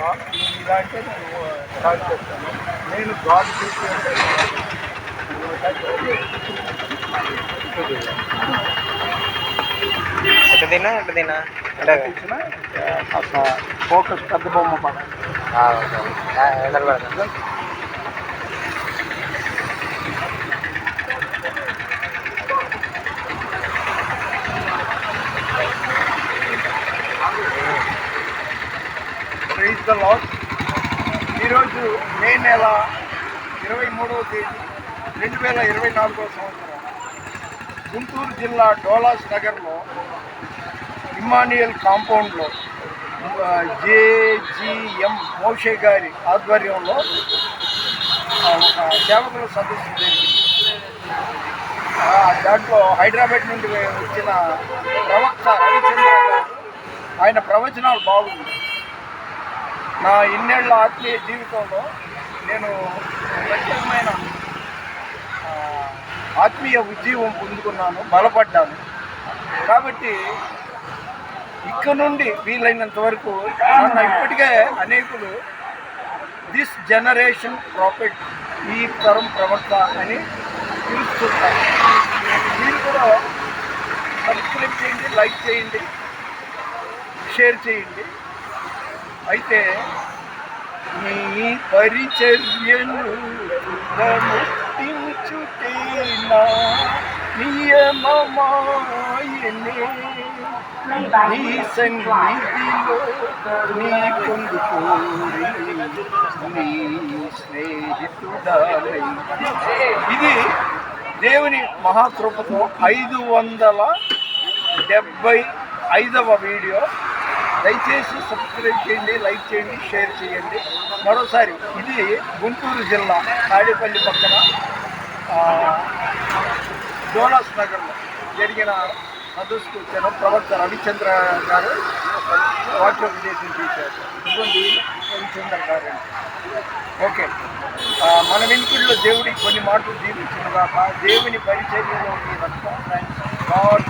ఇలా అంటే నేను స్టార్ట్ చేస్తాను. నేను గాడ్ చూసి ఎటు తిన్నా అంటే ఇచ్చిన కాస్త ఫోకస్ పెద్ద బొమ్మ పడాలి. నిలబడతాను. Praise the Lord. ఈరోజు మే నెల 23వ తేదీ 2024 సంవత్సరం గుంటూరు జిల్లా డోలాస్ నగర్లో ఇమ్మాన్యుయల్ కాంపౌండ్లో జేజిఎం మోషే గారి ఆధ్వర్యంలో సేవకుల సదస్సు జరిగింది. దాంట్లో హైదరాబాద్ నుండి వచ్చిన ప్రవక్త రవిచంద్ర గారు ఆయన ప్రవచనాలు బాగుంది. నా ఇన్నేళ్ల ఆత్మీయ జీవితంలో నేను ప్రత్యేకమైన ఆత్మీయ ఉజ్జీవం పొందుకున్నాను, బలపడ్డాను. కాబట్టి ఇక్కడ నుండి వీలైనంత వరకు నన్ను ఇప్పటికే అనేకులు దిస్ జనరేషన్ ప్రాఫిట్, ఈ తరం ప్రవక్త అని పిలుస్తుంటారు. మీరు కూడా సబ్స్క్రైబ్ చేయండి, లైక్ చేయండి, షేర్ చేయండి. అయితే నీ పరిచర్యను ముట్టించుటేనా నియమమాయనే, నీ సన్నిధిలో నీ పొందుకోరి నీ స్నేహితుడాలై. ఇది దేవుని మహాకృపతో 575వ వీడియో. దయచేసి సబ్స్క్రైబ్ చేయండి, లైక్ చేయండి, షేర్ చేయండి. మరోసారి ఇది గుంటూరు జిల్లా తాడేపల్లి పక్కన డోలాస్ నగర్లో జరిగిన సదస్సుకు వచ్చాను. ప్రవక్త రవిచంద్ర గారు వాక్యోపదేశం చేశారు. ఇదిగోండి రవిచంద్ర గారు. ఓకే, మన వెనుకల్లో దేవుడికి కొన్ని మాటలు దీవించిన దాకా దేవుని పరిచర్యలో మీ రక్తం. Thanks God.